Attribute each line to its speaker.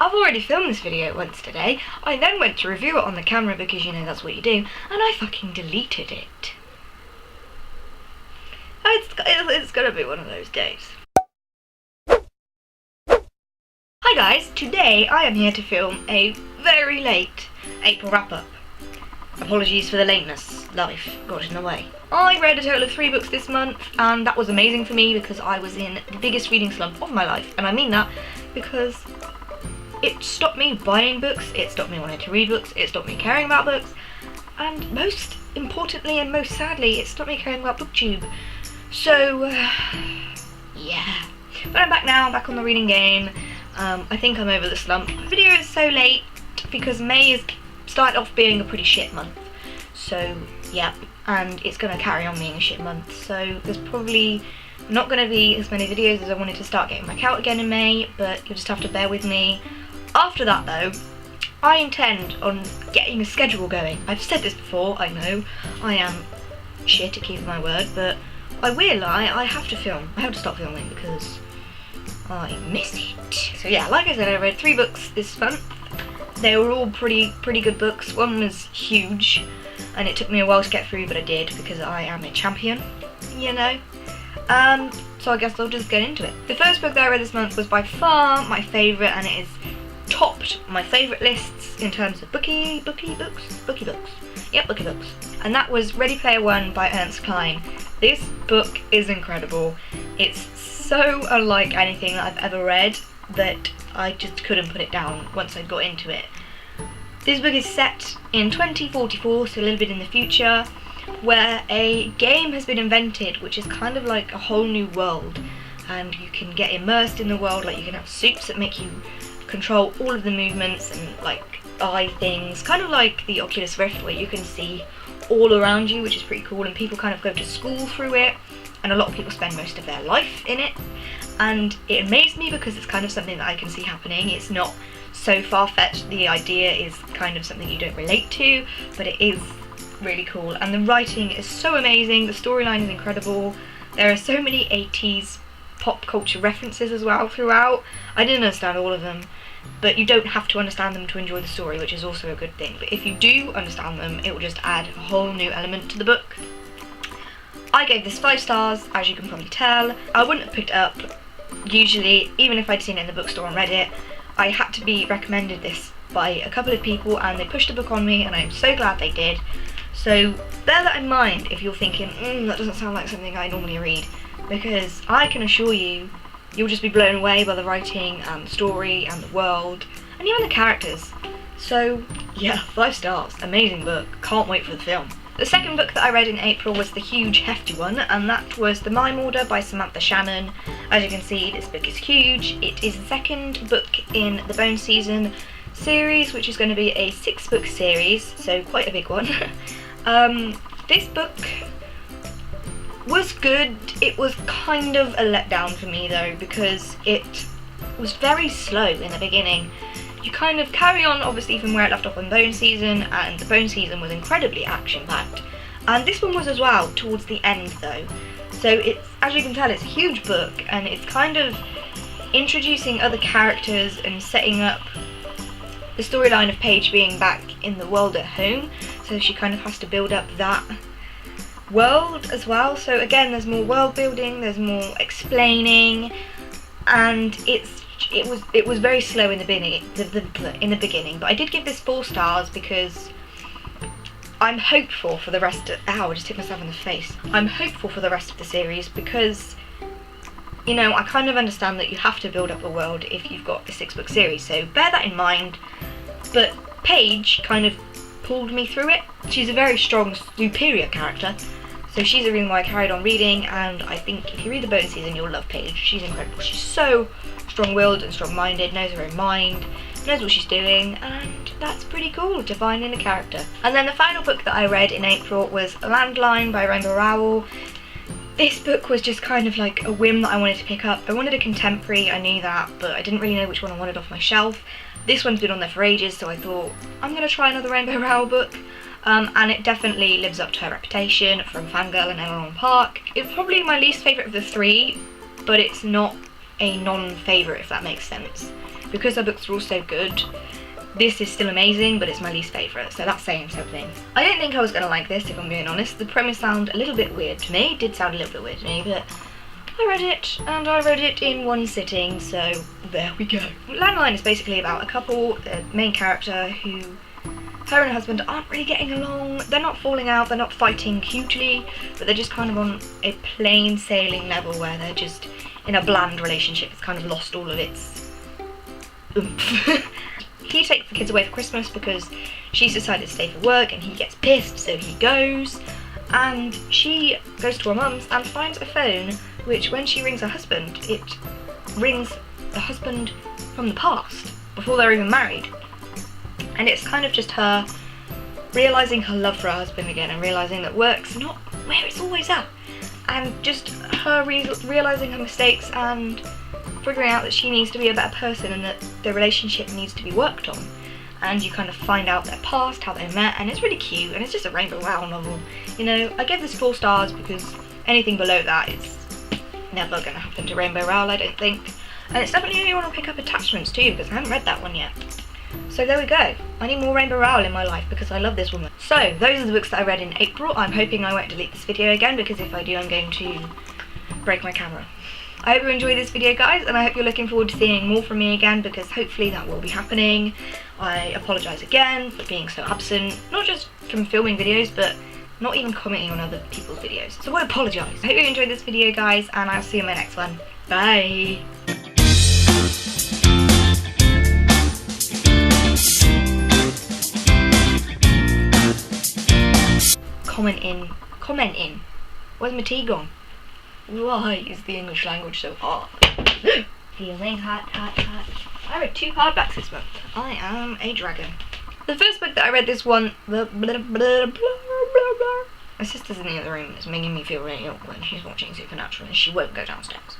Speaker 1: I've already filmed this video once today. I then went to review it on the camera because, you know, that's what you do, and I fucking deleted it. It's gonna be one of those days. Hi guys, today I am here to film a very late April wrap-up. Apologies for the lateness, life got in the way. I read a total of 3 books this month, and that was amazing for me because I was in the biggest reading slump of my life, and I mean that because it stopped me buying books, it stopped me wanting to read books, it stopped me caring about books, and most importantly and most sadly, it stopped me caring about BookTube. So, yeah. But I'm back now, I'm back on the reading game. I think I'm over the slump. The video is so late because May has started off being a pretty shit month. So, yeah, and it's going to carry on being a shit month. So there's probably not going to be as many videos as I wanted to start getting back out again in May, but you'll just have to bear with me. After that though, I intend on getting a schedule going. I've said this before, I know, I am shit at keeping my word, but I will, I have to film. I have to stop filming because I miss it. So yeah, like I said, I read 3 books this month. They were all pretty good books. One was huge, and it took me a while to get through, but I did because I am a champion, you know. So I guess I'll just get into it. The first book that I read this month was by far my favourite, and it is topped my favourite lists in terms of booky books. Yep, booky books. And that was Ready Player One by Ernest Cline. This book is incredible. It's so unlike anything that I've ever read that I just couldn't put it down once I got into it. This book is set in 2044, so a little bit in the future, where a game has been invented which is kind of like a whole new world, and you can get immersed in the world. Like, you can have suits that make you control all of the movements and like eye things, kind of like the Oculus Rift where you can see all around you, which is pretty cool, and people kind of go to school through it, and a lot of people spend most of their life in it, and it amazed me because it's kind of something that I can see happening. It's not so far-fetched, the idea is kind of something you don't relate to, but it is really cool, and the writing is so amazing, the storyline is incredible, there are so many 80s pop culture references as well throughout. I didn't understand all of them, but you don't have to understand them to enjoy the story, which is also a good thing. But if you do understand them, it will just add a whole new element to the book. I gave this 5 stars, as you can probably tell. I wouldn't have picked it up usually, even if I'd seen it in the bookstore and read it. I had to be recommended this by a couple of people, and they pushed the book on me, and I'm so glad they did. So bear that in mind if you're thinking, that doesn't sound like something I normally read, because I can assure you, you'll just be blown away by the writing and the story and the world and even the characters. So yeah, 5 stars, amazing book, can't wait for the film. The second book that I read in April was the huge hefty one, and that was The Mime Order by Samantha Shannon. As you can see, this book is huge. It is the second book in the Bone Season series, which is going to be a 6-book series, so quite a big one. This book was good. It was kind of a letdown for me though, because it was very slow in the beginning. You kind of carry on obviously from where it left off on Bone Season, and the Bone Season was incredibly action-packed, and this one was as well towards the end though. So it's, as you can tell, it's a huge book, and it's kind of introducing other characters and setting up the storyline of Paige being back in the world at home, so she kind of has to build up that world as well. So again, there's more world building, there's more explaining, and it was very slow in the beginning, but I did give this 4 stars because I'm hopeful for the rest of, I just hit myself in the face. I'm hopeful for the rest of the series because, you know, I kind of understand that you have to build up a world if you've got a 6-book series, so bear that in mind. But Paige kind of pulled me through it. She's a very strong, superior character, so she's the reason why I carried on reading, and I think if you read the Bone Season, you'll love Paige. She's incredible. She's so strong-willed and strong-minded, knows her own mind, knows what she's doing, and that's pretty cool to find in a character. And then the final book that I read in April was Landline by Rainbow Rowell. This book was just kind of like a whim that I wanted to pick up. I wanted a contemporary, I knew that, but I didn't really know which one I wanted off my shelf. This one's been on there for ages, so I thought, I'm going to try another Rainbow Rowell book. And it definitely lives up to her reputation from Fangirl and Everon Park. It's probably my least favourite of the 3, but it's not a non-favourite, if that makes sense. because her books are all so good, this is still amazing, but it's my least favourite, so that's saying something. I didn't think I was going to like this, if I'm being honest. The premise sounded a little bit weird to me. It did sound a little bit weird to me, but I read it, and I read it in one sitting, so there we go. Landline is basically about a couple, the main character, who, her and her husband aren't really getting along. They're not falling out, they're not fighting hugely, but they're just kind of on a plain sailing level where they're just in a bland relationship. It's kind of lost all of its oomph. He takes the kids away for Christmas because she's decided to stay for work, and he gets pissed, so he goes. And she goes to her mum's and finds a phone which, when she rings her husband, it rings the husband from the past, before they're even married. And it's kind of just her realising her love for her husband again, and realising that work's not where it's always at. And just her realising her mistakes and figuring out that she needs to be a better person and that the relationship needs to be worked on. And you kind of find out their past, how they met, and it's really cute, and it's just a Rainbow Rowell novel. You know, I gave this 4 stars because anything below that is never going to happen to Rainbow Rowell, I don't think. And it's definitely only one I'll pick up attachments too, because I haven't read that one yet. So there we go. I need more Rainbow Rowell in my life because I love this woman. So those are the books that I read in April. I'm hoping I won't delete this video again, because if I do, I'm going to break my camera. I hope you enjoyed this video, guys, and I hope you're looking forward to seeing more from me again, because hopefully that will be happening. I apologise again for being so absent, not just from filming videos, but not even commenting on other people's videos. So I apologise. I hope you enjoyed this video, guys, and I'll see you in my next one. Bye! Comment in. Where's my tea gone? Why is the English language so hard? Feeling hot, hot, hot. I read 2 hardbacks this month. I am a dragon. The first book that I read this one, my sister's in the other room. It's making me feel really awkward. She's watching Supernatural and she won't go downstairs.